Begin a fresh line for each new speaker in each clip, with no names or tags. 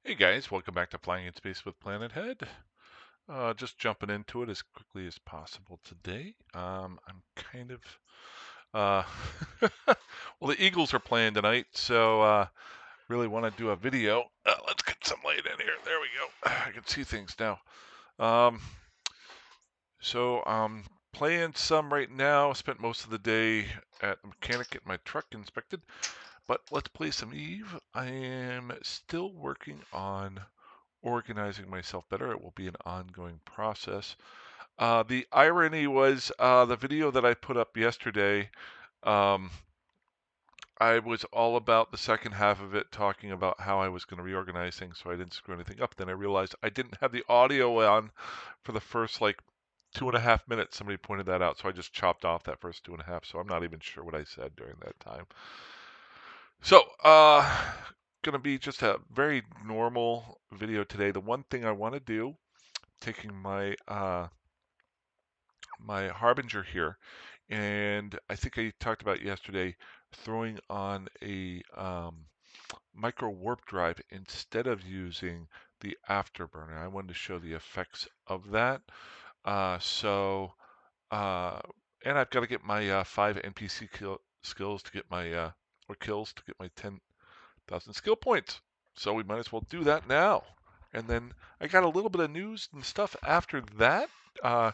Hey guys, welcome back to Flying in Space with Planet Head. Just jumping into it as quickly as possible today. I'm kind of, uh, well, the Eagles are playing tonight, so really want to do a video. Let's get some light in here. There we go. I can see things now. Um, so I'm playing some right now. Spent most of the day at the mechanic getting my truck inspected, but let's play some Eve. I am still working on organizing myself better. It will be an ongoing process. The irony was the video that I put up yesterday. Um, I was all about the second half of it, talking about how I was going to reorganize things so I didn't screw anything up. Then I realized I didn't have the audio on for the first like 2.5 minutes. Somebody pointed that out, so I just chopped off that first 2.5. So I'm not even sure what I said during that time. So, gonna be just a very normal video today. The one thing I want to do, taking my Harbinger here, and I think I talked about yesterday throwing on a micro warp drive instead of using the afterburner. I wanted to show the effects of that. Uh, so, uh, and I've got to get my 5 NPC skills to get my or kills to get my 10,000 skill points. So we might as well do that now. And then I got a little bit of news and stuff after that. Uh,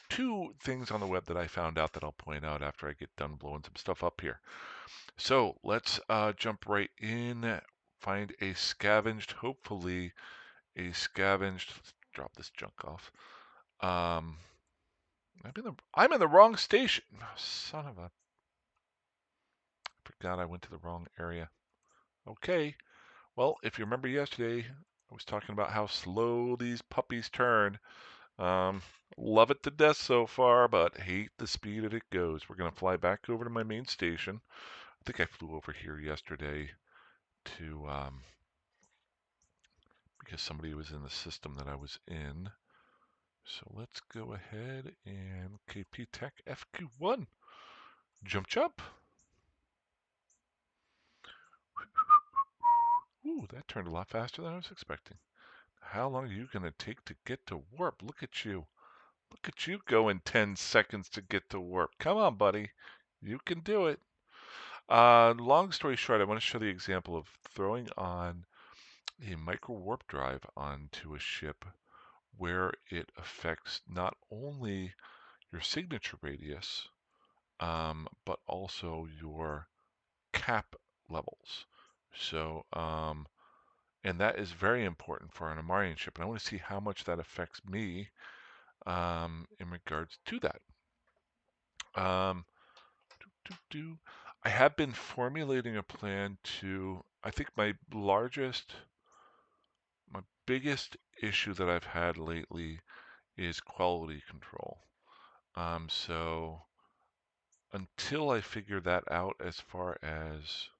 two things on the web that I found out that I'll point out after I get done blowing some stuff up here. So let's jump right in. Find a scavenged, hopefully a scavenged. Let's drop this junk off. Um, I'm in the wrong station. Oh, son of a! Forgot I went to the wrong area. Okay. Well, if you remember yesterday, I was talking about how slow these puppies turn. Um, love it to death so far, but hate the speed that it goes. We're going to fly back over to my main station. I think I flew over here yesterday to because somebody was in the system that I was in. So let's go ahead and KP Tech FQ1. Jump. Ooh, that turned a lot faster than I was expecting. How long are you going to take to get to warp? Look at you. Look at you go in 10 seconds to get to warp. Come on, buddy. You can do it. Long story short, I want to show the example of throwing on a micro warp drive onto a ship where it affects not only your signature radius, but also your cap levels. So, and that is very important for an Amarian ship. And I want to see how much that affects me in regards to that. Um, I have been formulating a plan to, I think my biggest issue that I've had lately is quality control. So until I figure that out, as far as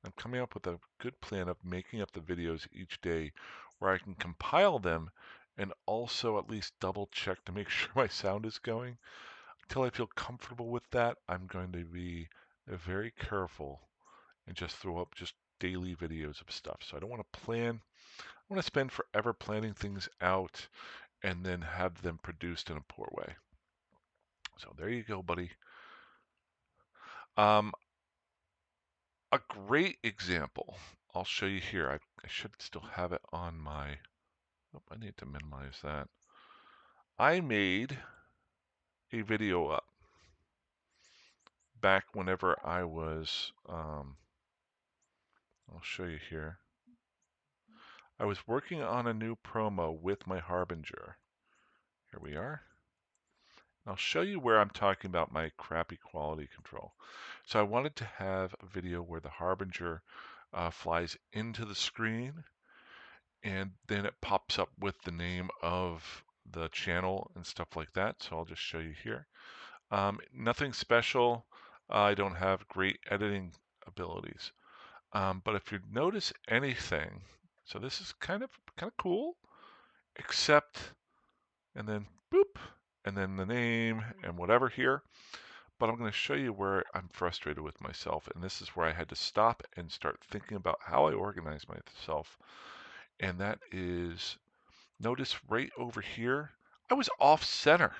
I'm coming up with a good plan of making up the videos each day where I can compile them and also at least double check to make sure my sound is going. Until I feel comfortable with that, I'm going to be very careful and just throw up just daily videos of stuff. So I don't want to plan. I want to spend forever planning things out and then have them produced in a poor way. So there you go, buddy. Um, a great example. I'll show you here. I should still have it on my. Oh, I need to minimize that. I made a video up back whenever I was. I'll show you here. I was working on a new promo with my Harbinger. Here we are. I'll show you where I'm talking about my crappy quality control. So I wanted to have a video where the Harbinger flies into the screen and then it pops up with the name of the channel and stuff like that. So I'll just show you here. Nothing special. I don't have great editing abilities. But if you notice anything, so this is kind of cool, except, and then boop, and then the name and whatever here. but I'm going to show you where I'm frustrated with myself. And this is where I had to stop and start thinking about how I organize myself. And that is, notice right over here, I was off center.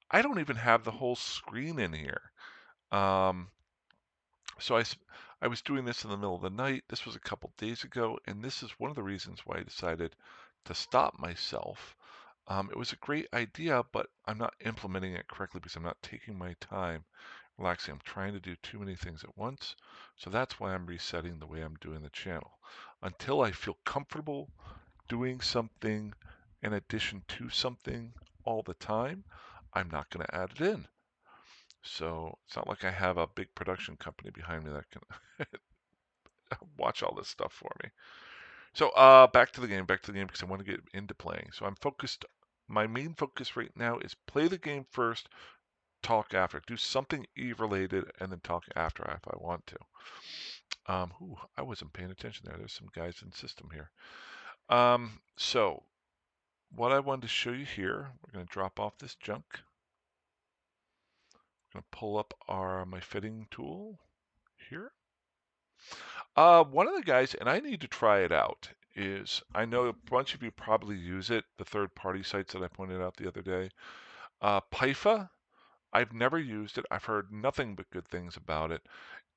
I don't even have the whole screen in here. Um, so I was doing this in the middle of the night. This was a couple days ago, and this is one of the reasons why I decided to stop myself. It was a great idea, but I'm not implementing it correctly because I'm not taking my time relaxing. I'm trying to do too many things at once. So that's why I'm resetting the way I'm doing the channel. Until I feel comfortable doing something in addition to something all the time, I'm not going to add it in. So it's not like I have a big production company behind me that can watch all this stuff for me. So back to the game because I want to get into playing. So I'm focused. My main focus right now is play the game first, talk after. Do something Eve related, and then talk after if I want to. I wasn't paying attention there. There's some guys in system here. So what I wanted to show you here, we're going to drop off this junk. I'm going to pull up my fitting tool here. One of the guys, and I need to try it out, is I know a bunch of you probably use it, the third-party sites that I pointed out the other day. Pyfa, I've never used it. I've heard nothing but good things about it.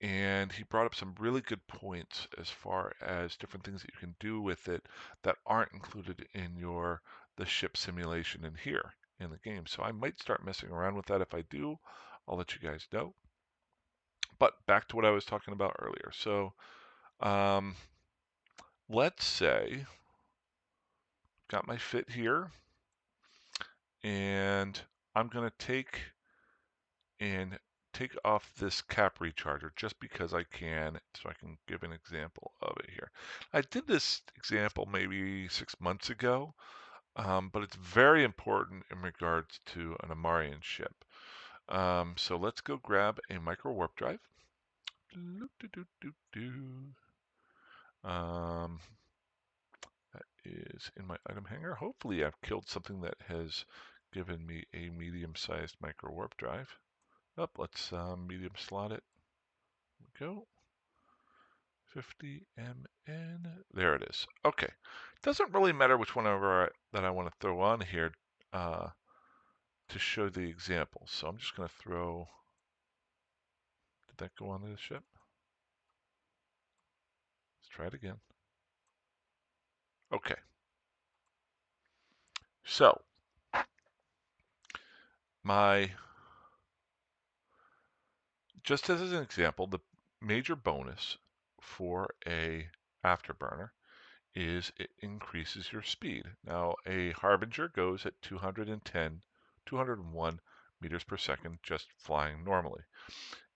And he brought up some really good points as far as different things that you can do with it that aren't included in the ship simulation in here in the game. So I might start messing around with that. If I do, I'll let you guys know. But back to what I was talking about earlier. So um, let's say got my fit here, and I'm going to take off this cap recharger just because I can, so I can give an example of it here. I did this example maybe 6 months ago, but it's very important in regards to an Amarian ship. So let's go grab a micro warp drive. Um, that is in my item hanger. Hopefully I've killed something that has given me a medium-sized micro warp drive. Let's medium slot it. Go. 50 MN. There it is. Okay. Doesn't really matter which one that I want to throw on here to show the example. So I'm just going to throw. Did that go onto the ship? Let's try it again. Okay. So just as an example, the major bonus for a afterburner is it increases your speed. Now, a Harbinger goes at 201 meters per second just flying normally.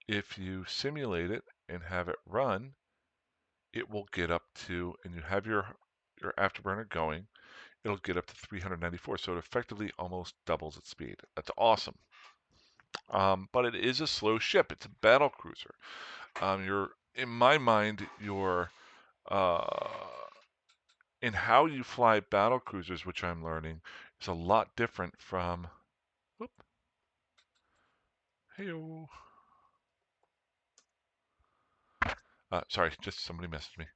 If you simulate it and have it run, it will get up to, and you have your afterburner going, it'll get up to 394. So it effectively almost doubles its speed. That's awesome. But it is a slow ship. It's a battle cruiser. In my mind, uh, in how you fly battle cruisers, which I'm learning, is a lot different from. Whoop, hey-o. Sorry, just somebody messaged me.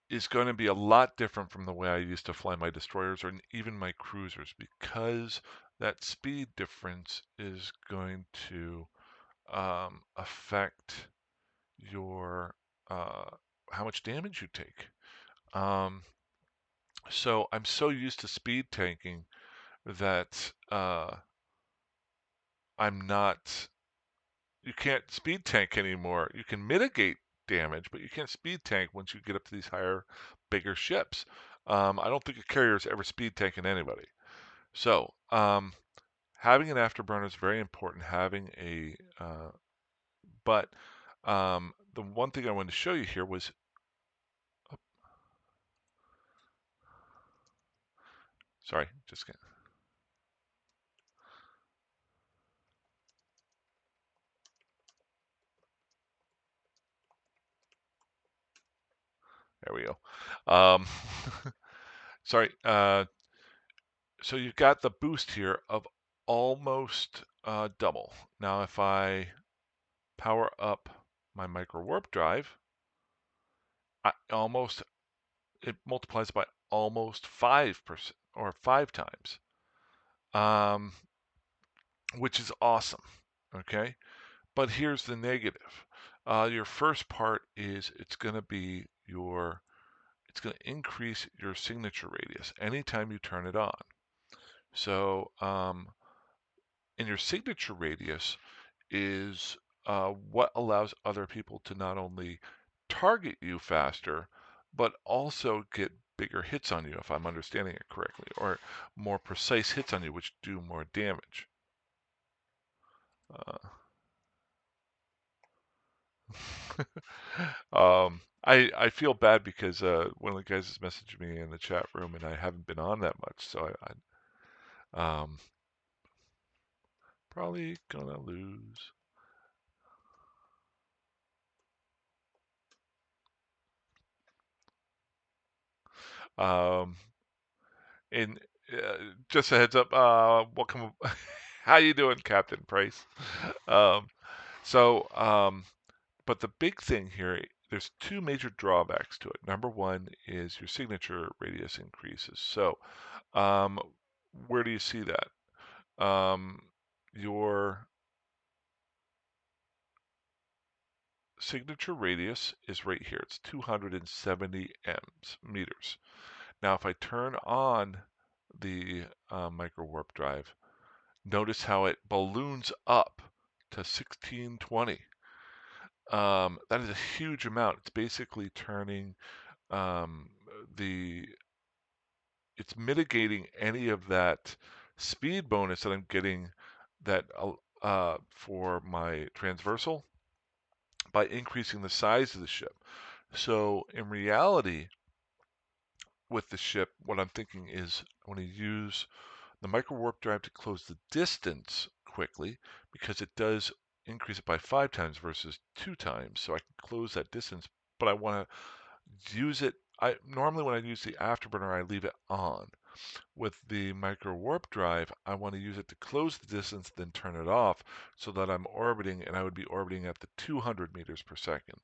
Is going to be a lot different from the way I used to fly my destroyers or even my cruisers, because that speed difference is going to affect your how much damage you take. So I'm so used to speed tanking that I'm not. You can't speed tank anymore. You can mitigate damage, but you can't speed tank once you get up to these higher, bigger ships. I don't think a carrier is ever speed tanking anybody. So having an afterburner is very important. But the one thing I wanted to show you here was. Oh, sorry, just kidding. There we go. Sorry. So you've got the boost here of almost double. Now, if I power up my micro warp drive, it multiplies by almost 5% or 5 times, um, which is awesome. Okay, but here's the negative. Your first part is it's going to increase your signature radius anytime you turn it on. So, in your signature radius is what allows other people to not only target you faster, but also get bigger hits on you, if I'm understanding it correctly, or more precise hits on you, which do more damage. I feel bad because one of the guys has messaged me in the chat room, and I haven't been on that much, so I probably gonna lose. Um, and just a heads up, welcome. How you doing, Captain Price? Um, so, but the big thing here, there's two major drawbacks to it. Number one is your signature radius increases. So, um, where do you see that? Your signature radius is right here. It's 270 meters. Now, if I turn on the micro warp drive, notice how it balloons up to 1620. That is a huge amount. It's basically turning um, the it's mitigating any of that speed bonus that I'm getting that for my transversal by increasing the size of the ship. So in reality, with the ship, what I'm thinking is I want to use the micro warp drive to close the distance quickly because it does increase it by 5 times versus 2 times. So I can close that distance, but I want to use it. I normally when I use the afterburner, I leave it on. With the micro warp drive, I want to use it to close the distance, then turn it off so that I'm orbiting, and I would be orbiting at the 200 meters per second.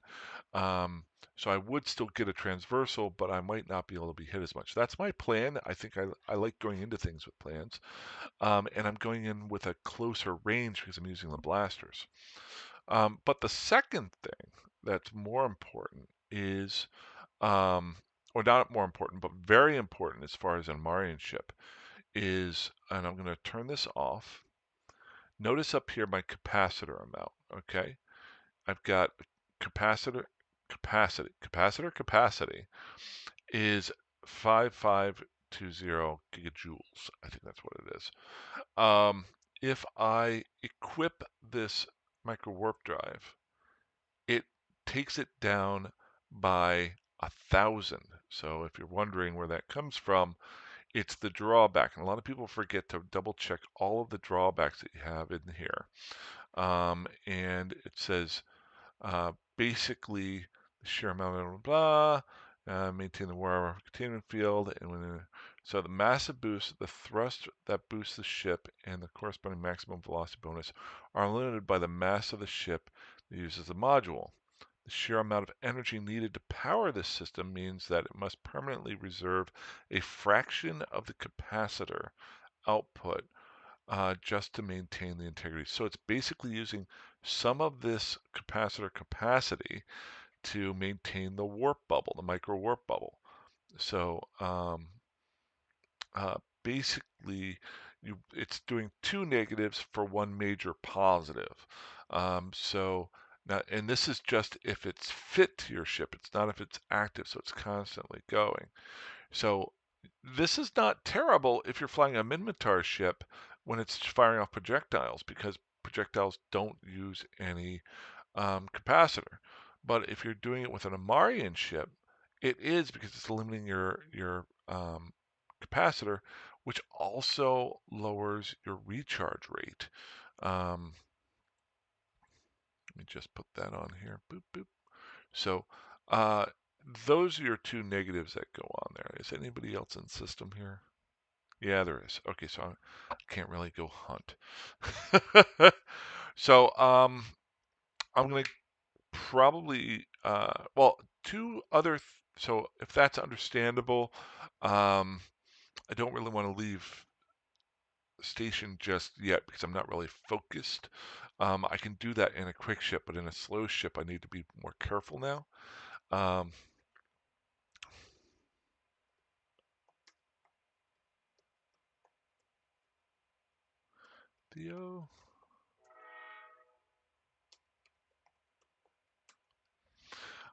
Um, so I would still get a transversal, but I might not be able to be hit as much. That's my plan. I think I like going into things with plans. And I'm going in with a closer range because I'm using the blasters. But the second thing that's more important is, or not more important, but very important as far as an Amarian ship is, and I'm going to turn this off. Notice up here my capacitor amount, okay? I've got capacity is 5520 gigajoules. I think that's what it is. If I equip this micro warp drive, it takes it down by 1,000. So if you're wondering where that comes from, it's the drawback. And a lot of people forget to double check all of the drawbacks that you have in here. And it says basically the sheer amount of blah, maintain the warp containment field, and so the massive boost, the thrust that boosts the ship, and the corresponding maximum velocity bonus are limited by the mass of the ship that uses the module. The sheer amount of energy needed to power this system means that it must permanently reserve a fraction of the capacitor output just to maintain the integrity. So it's basically using some of this capacitor capacity to maintain the warp bubble, the micro warp bubble. So basically, it's doing two negatives for one major positive. So now, and this is just if it's fit to your ship. It's not if it's active, so it's constantly going. So this is not terrible if you're flying a Minmatar ship when it's firing off projectiles because projectiles don't use any capacitor. But if you're doing it with an Amarian ship, it is because it's limiting your capacitor, which also lowers your recharge rate. Um, Let me just put that on here. Boop boop. So those are your two negatives that go on there. Is anybody else in system here? Yeah, there is. Okay, so I can't really go hunt. So, I'm gonna probably, well, two other, so if that's understandable, um, I don't really want to leave the station just yet because I'm not really focused. I can do that in a quick ship, but in a slow ship, I need to be more careful now. Um, Theo.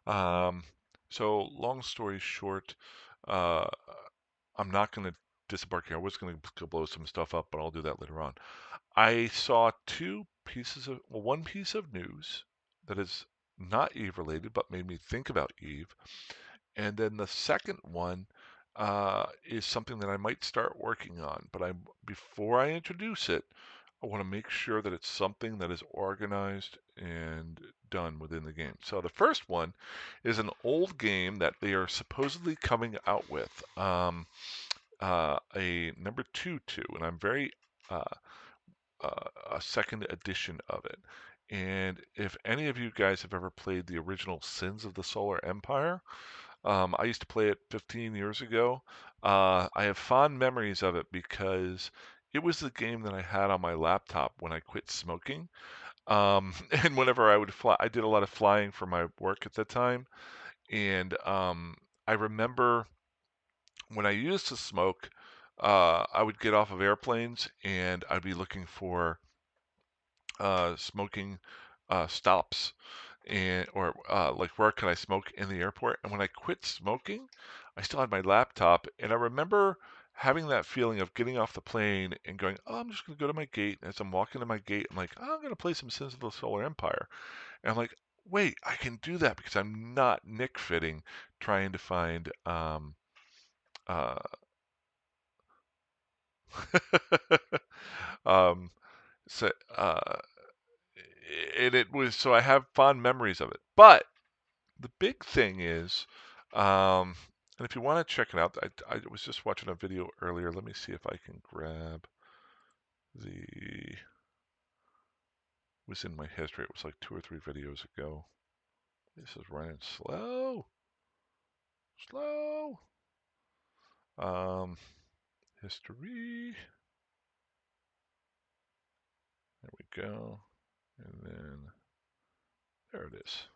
Um, so long story short, uh, I'm not going to disembark here. I was going to blow some stuff up, but I'll do that later on. I saw one piece of news that is not Eve related, but made me think about Eve. And then the second one is something that I might start working on. But before I introduce it, I want to make sure that it's something that is organized and done within the game. So the first one is an old game that they are supposedly coming out with, a number two, and I'm very uh, a second edition of it. And if any of you guys have ever played the original Sins of the Solar Empire, I used to play it 15 years ago. I have fond memories of it because it was the game that I had on my laptop when I quit smoking. And whenever I would fly, I did a lot of flying for my work at the time. And I remember when I used to smoke, I would get off of airplanes and I'd be looking for smoking stops and or like where can I smoke in the airport. And when I quit smoking, I still had my laptop, and I remember having that feeling of getting off the plane and going, oh, I'm just going to go to my gate. And as I'm walking to my gate, I'm like, oh, I'm going to play some Sins of the Solar Empire. And I'm like, wait, I can do that because I'm not Nick fitting trying to find uh, um, so, and it was, so I have fond memories of it. But the big thing is, and if you want to check it out, I was just watching a video earlier. Let me see if I can grab it was in my history. It was like 2 or 3 videos ago. This is running slow, slow. Um, history. There we go. And then there it is.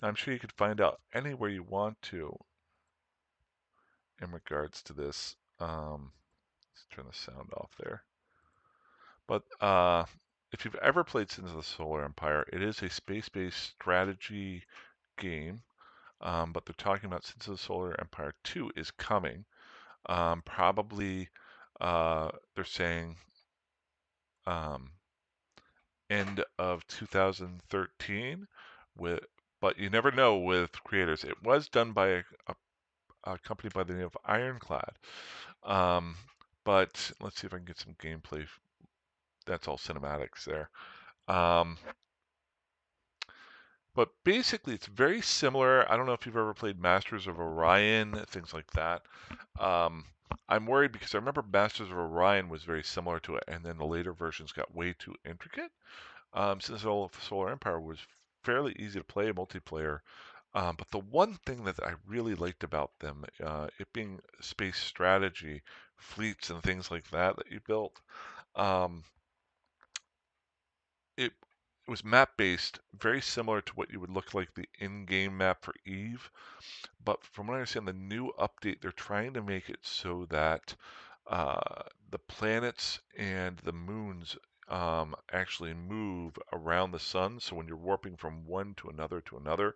Now, I'm sure you could find out anywhere you want to in regards to this. Let's turn the sound off there. But if you've ever played Sins of the Solar Empire, it is a space-based strategy game. But they're talking about Sins of the Solar Empire 2 is coming. Probably they're saying um, end of 2013. But you never know with creators. It was done by a company by the name of Ironclad. Um, but let's see if I can get some gameplay. That's all cinematics there. Um, But basically, it's very similar. I don't know if you've ever played Masters of Orion, things like that. Um, I'm worried because I remember Masters of Orion was very similar to it, and then the later versions got way too intricate. Since Solar Empire was fairly easy to play multiplayer. But the one thing that I really liked about them, it being space strategy, fleets, and things like that that you built, um, it was map based, very similar to what you would look like the in-game map for Eve. But from what I understand, the new update, they're trying to make it so that the planets and the moons actually move around the sun. So when you're warping from one to another,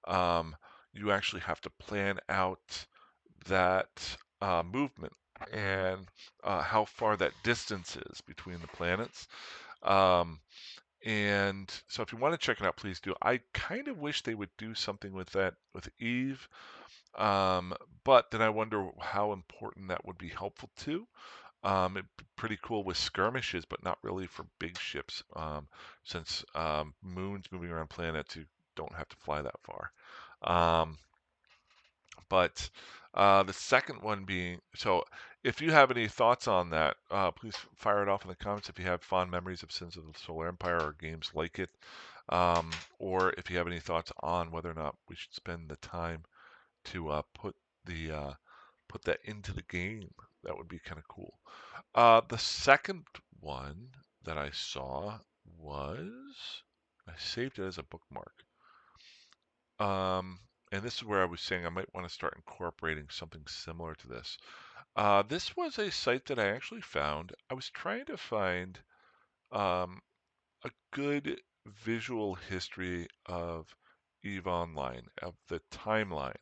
um, you actually have to plan out that movement and how far that distance is between the planets. Um, and so if you want to check it out, please do. I kind of wish they would do something with that with Eve. But then I wonder how important that would be helpful too. It'd be pretty cool with skirmishes, but not really for big ships, since moons moving around planets, you don't have to fly that far. Um, But the second one being, so if you have any thoughts on that, please fire it off in the comments if you have fond memories of Sins of the Solar Empire or games like it, or if you have any thoughts on whether or not we should spend the time to put that into the game. That would be kind of cool. The second one that I saw was, I saved it as a bookmark. Um, and this is where I was saying I might want to start incorporating something similar to this. This was a site that I actually found. I was trying to find um, a good visual history of EVE Online, of the timeline.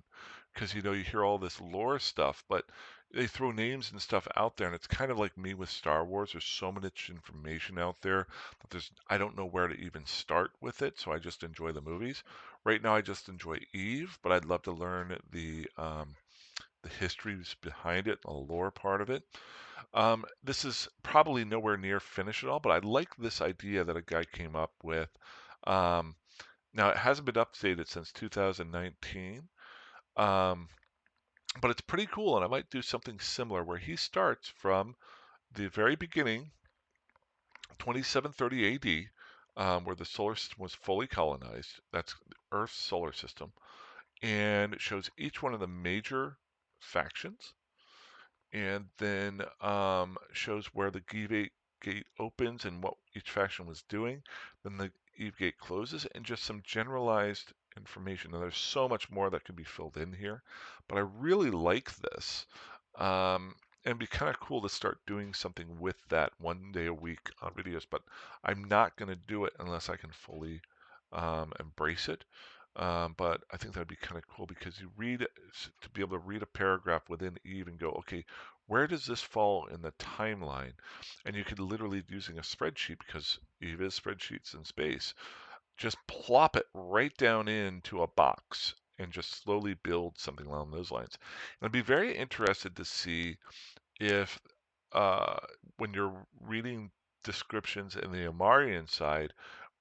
Because, you hear all this lore stuff, but they throw names and stuff out there, and it's kind of like me with Star Wars. There's so much information out there that I don't know where to even start with it, so I just enjoy the movies. Right now, I just enjoy EVE, but I'd love to learn the histories behind it, the lore part of it. This is probably nowhere near finished at all, but I like this idea that a guy came up with. Um, Now, it hasn't been updated since 2019, but it's pretty cool, and I might do something similar where he starts from the very beginning, 2730 AD, where the solar system was fully colonized. That's Earth's solar system, and it shows each one of the major factions and then shows where the Eve gate opens and what each faction was doing. Then the Eve gate closes, and just some generalized information. Now, there's so much more that can be filled in here, but I really like this. Um, and it'd be kind of cool to start doing something with that 1 day a week on videos, but I'm not going to do it unless I can fully embrace it. But I think that'd be kind of cool because to be able to read a paragraph within Eve and go, okay, where does this fall in the timeline? And you could literally, using a spreadsheet, because Eve is spreadsheets in space, just plop it right down into a box and just slowly build something along those lines. And I'd be very interested to see if uh, when you're reading descriptions in the Amarian side,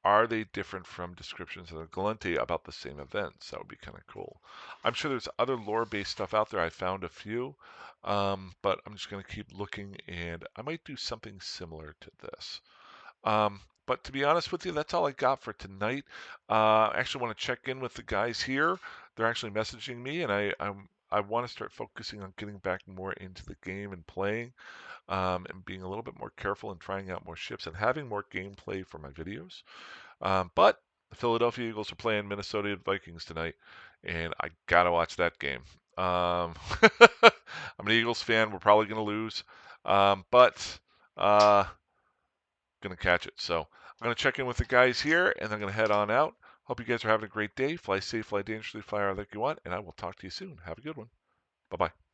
are they different from descriptions in the Galenti about the same events? That would be kind of cool. I'm sure there's other lore-based stuff out there. I found a few, but I'm just going to keep looking, and I might do something similar to this. But to be honest with you, that's all I got for tonight. I actually want to check in with the guys here. They're actually messaging me, and I want to start focusing on getting back more into the game and playing, and being a little bit more careful and trying out more ships and having more gameplay for my videos. But the Philadelphia Eagles are playing Minnesota Vikings tonight, and I gotta watch that game. I'm an Eagles fan. We're probably gonna lose, but gonna catch it. So I'm gonna check in with the guys here, and I'm gonna head on out. Hope you guys are having a great day. Fly safe, fly dangerously, fly out like you want, and I will talk to you soon. Have a good one. Bye bye.